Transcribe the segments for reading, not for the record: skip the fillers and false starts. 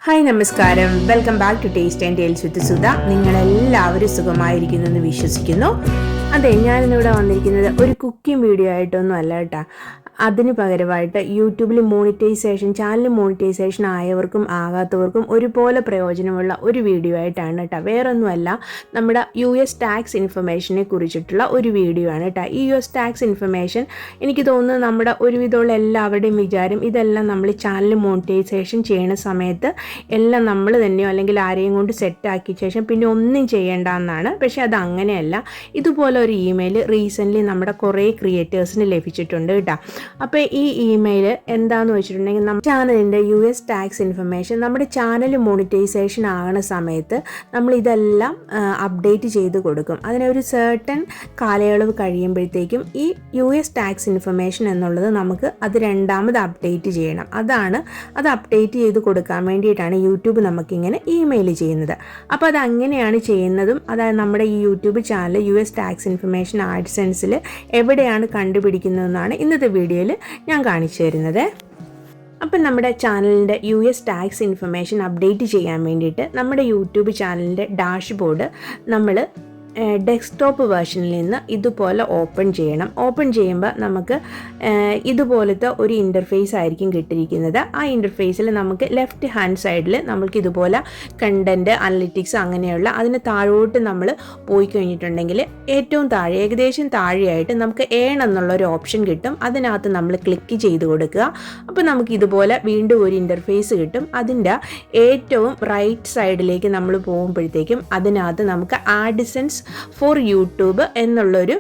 Hi നമസ്കാരം, welcome back to taste and tales with Sudha. നിങ്ങളെല്ലാവരും സുഖമായിരിക്കുന്നു എന്ന് വിശ്വസിക്കുന്നു. അതെ, ഞാനിന്നിവിടെ വന്നിരിക്കുന്നത് ഒരു കുക്കിംഗ് വീഡിയോ ആയിട്ടൊന്നും അല്ല കേട്ടോ. അതിന് പകരമായിട്ട് യൂട്യൂബിൽ ചാനൽ മോണിറ്റൈസേഷൻ ആയവർക്കും ആകാത്തവർക്കും ഒരുപോലെ പ്രയോജനമുള്ള ഒരു വീഡിയോ ആയിട്ടാണ് കേട്ടോ. വേറൊന്നുമല്ല, നമ്മുടെ US ടാക്സ് ഇൻഫർമേഷനെ കുറിച്ചിട്ടുള്ള ഒരു വീഡിയോ ആണ് കേട്ടോ. ഈ US ടാക്സ് ഇൻഫർമേഷൻ എനിക്ക് തോന്നുന്നു നമ്മുടെ ഒരുവിധമുള്ള എല്ലാവരുടെയും വിചാരം ഇതെല്ലാം നമ്മൾ ചാനൽ മോണിറ്റൈസേഷൻ ചെയ്യുന്ന സമയത്ത് എല്ലാം നമ്മൾ തന്നെയോ അല്ലെങ്കിൽ ആരെയും കൊണ്ട് സെറ്റാക്കിയ ശേഷം പിന്നെ ഒന്നും ചെയ്യേണ്ട എന്നാണ്. പക്ഷേ അത് അങ്ങനെയല്ല. ഇതുപോലെ ഒരു ഇമെയിൽ റീസെൻ്റ്ലി നമ്മുടെ കുറേ ക്രിയേറ്റേഴ്സിന് ലഭിച്ചിട്ടുണ്ട് കേട്ടോ. അപ്പോൾ ഈ ഇമെയിൽ എന്താണെന്ന് വെച്ചിട്ടുണ്ടെങ്കിൽ നമ്മുടെ ചാനലിൻ്റെ US ടാക്സ് ഇൻഫർമേഷൻ നമ്മുടെ ചാനൽ മോണിറ്റൈസേഷൻ ആകുന്ന സമയത്ത് നമ്മളിതെല്ലാം അപ്ഡേറ്റ് ചെയ്ത് കൊടുക്കും. അതിനൊരു സർട്ടൻ കാലയളവ് കഴിയുമ്പോഴത്തേക്കും ഈ US ടാക്സ് ഇൻഫർമേഷൻ എന്നുള്ളത് നമുക്ക് അത് രണ്ടാമത് അപ്ഡേറ്റ് ചെയ്യണം. അത് അപ്ഡേറ്റ് ചെയ്ത് കൊടുക്കാൻ വേണ്ടിയിട്ടാണ് യൂട്യൂബ് നമുക്കിങ്ങനെ ഇമെയിൽ ചെയ്യുന്നത്. അപ്പോൾ അത് അങ്ങനെയാണ് ചെയ്യുന്നതും. അതായത് നമ്മുടെ ഈ YouTube channel US tax information ആഡ്സെൻസിൽ എവിടെയാണ് കണ്ടുപിടിക്കുന്നതെന്നാണ് ഇന്നത്തെ വീഡിയോയിൽ ഞാൻ കാണിച്ചു തരുന്നത്. അപ്പം നമ്മുടെ ചാനലിൻ്റെ US ടാക്സ് ഇൻഫർമേഷൻ അപ്ഡേറ്റ് ചെയ്യാൻ വേണ്ടിയിട്ട് നമ്മുടെ യൂട്യൂബ് ചാനലിൻ്റെ ഡാഷ്ബോർഡ് നമ്മൾ ഡെസ്ക്ടോപ്പ് വേർഷനിൽ നിന്ന് ഇതുപോലെ ഓപ്പൺ ചെയ്യണം. ഓപ്പൺ ചെയ്യുമ്പോൾ നമുക്ക് ഇതുപോലത്തെ ഒരു ഇൻ്റർഫേസ് ആയിരിക്കും കിട്ടിയിരിക്കുന്നത്. ആ ഇൻ്റർഫേസിൽ നമുക്ക് ലെഫ്റ്റ് ഹാൻഡ് സൈഡിൽ നമുക്ക് ഇതുപോലെ കണ്ടൻറ്റ്, അനലിറ്റിക്സ് അങ്ങനെയുള്ള അതിന് താഴോട്ട് നമ്മൾ പോയി കഴിഞ്ഞിട്ടുണ്ടെങ്കിൽ ഏറ്റവും താഴെ ഏകദേശം താഴെയായിട്ട് നമുക്ക് ഏൺ എന്നുള്ളൊരു ഓപ്ഷൻ കിട്ടും. അതിനകത്ത് നമ്മൾ ക്ലിക്ക് ചെയ്ത് കൊടുക്കുക. അപ്പോൾ നമുക്ക് ഇതുപോലെ വീണ്ടും ഒരു ഇൻ്റർഫേസ് കിട്ടും. അതിൻ്റെ ഏറ്റവും റൈറ്റ് സൈഡിലേക്ക് നമ്മൾ പോകുമ്പോഴത്തേക്കും അതിനകത്ത് നമുക്ക് ആഡ്സെൻസ് ഫോർ യൂട്യൂബ് എന്നുള്ളൊരു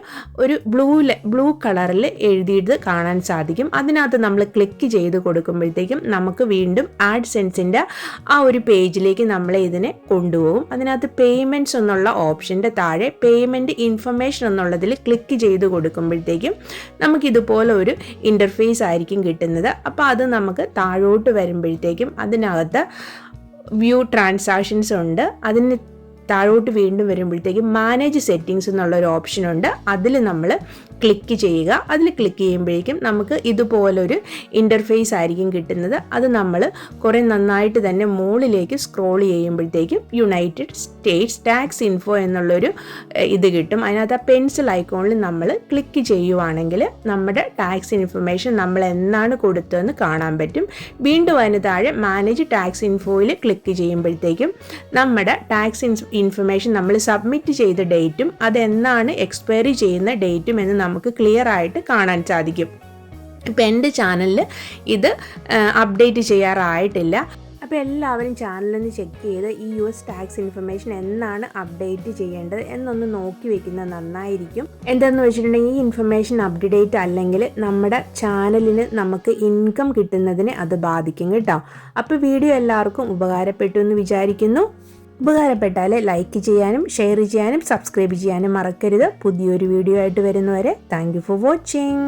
ബ്ലൂ കളറിൽ എഴുതിയിട്ട് കാണാൻ സാധിക്കും. അതിനകത്ത് നമ്മൾ ക്ലിക്ക് ചെയ്ത് കൊടുക്കുമ്പോഴത്തേക്കും നമുക്ക് വീണ്ടും ആഡ്സെൻസിൻ്റെ ആ ഒരു പേജിലേക്ക് നമ്മളെ ഇതിനെ കൊണ്ടുപോകും. അതിനകത്ത് പേയ്മെൻറ്റ്സ് എന്നുള്ള ഓപ്ഷൻ്റെ താഴെ പേയ്മെൻറ്റ് ഇൻഫർമേഷൻ എന്നുള്ളതിൽ ക്ലിക്ക് ചെയ്ത് കൊടുക്കുമ്പോഴത്തേക്കും നമുക്കിതുപോലെ ഒരു ഇൻ്റർഫേസ് ആയിരിക്കും കിട്ടുന്നത്. അപ്പോൾ അത് നമുക്ക് താഴോട്ട് വരുമ്പോഴത്തേക്കും അതിനകത്ത് വ്യൂ ട്രാൻസാക്ഷൻസ് ഉണ്ട്. അതിന് താഴോട്ട് വീണ്ടും വരുമ്പോഴത്തേക്കും മാനേജ് സെറ്റിങ്സ് എന്നുള്ളൊരു ഓപ്ഷനുണ്ട്. അതിൽ നമ്മൾ ക്ലിക്ക് ചെയ്യുക. അതിൽ ക്ലിക്ക് ചെയ്യുമ്പോഴേക്കും നമുക്ക് ഇതുപോലൊരു ഇൻ്റർഫേസ് ആയിരിക്കും കിട്ടുന്നത്. അത് നമ്മൾ കുറേ നന്നായിട്ട് തന്നെ മുകളിലേക്ക് സ്ക്രോൾ ചെയ്യുമ്പോഴത്തേക്കും യുണൈറ്റഡ് സ്റ്റേറ്റ്സ് ടാക്സ് ഇൻഫോ എന്നുള്ളൊരു ഇത് കിട്ടും. അതിനകത്ത് ആ പെൻസിൽ ഐക്കോണിൽ നമ്മൾ ക്ലിക്ക് ചെയ്യുവാണെങ്കിൽ നമ്മുടെ ടാക്സ് ഇൻഫർമേഷൻ നമ്മൾ എന്നാണ് കൊടുത്തതെന്ന് കാണാൻ പറ്റും. വീണ്ടും അതിന് താഴെ മാനേജ് ടാക്സ് ഇൻഫോയിൽ ക്ലിക്ക് ചെയ്യുമ്പോഴത്തേക്കും നമ്മുടെ ടാക്സ് ഇൻഫർമേഷൻ നമ്മൾ സബ്മിറ്റ് ചെയ്ത ഡേറ്റും അതെന്നാണ് എക്സ്പയറി ചെയ്യുന്ന ഡേറ്റും എന്ന് നമുക്ക് ക്ലിയർ ആയിട്ട് കാണാൻ സാധിക്കും. ഇപ്പം എൻ്റെ ചാനലിൽ ഇത് അപ്ഡേറ്റ് ചെയ്യാറായിട്ടില്ല. അപ്പോൾ എല്ലാവരും ചാനലൊന്ന് ചെക്ക് ചെയ്ത് ഈ US ടാക്സ് ഇൻഫർമേഷൻ എന്നാണ് അപ്ഡേറ്റ് ചെയ്യേണ്ടത് എന്നൊന്ന് നോക്കി വെക്കുന്നത് നന്നായിരിക്കും. എന്താണെന്ന് വെച്ചിട്ടുണ്ടെങ്കിൽ ഈ ഇൻഫർമേഷൻ അപ്ഡേറ്റ് അല്ലെങ്കിൽ നമ്മുടെ ചാനലിന് നമുക്ക് ഇൻകം കിട്ടുന്നതിനെ അത് ബാധിക്കും കേട്ടോ. അപ്പോൾ വീഡിയോ എല്ലാവർക്കും ഉപകാരപ്പെട്ടു എന്ന് വിചാരിക്കുന്നു. ഉപകാരപ്പെട്ടാൽ ലൈക്ക് ചെയ്യാനും ഷെയർ ചെയ്യാനും സബ്സ്ക്രൈബ് ചെയ്യാനും മറക്കരുത്. പുതിയൊരു വീഡിയോ ആയിട്ട് വരുന്നവരെ താങ്ക് യു ഫോർ വാച്ചിങ്.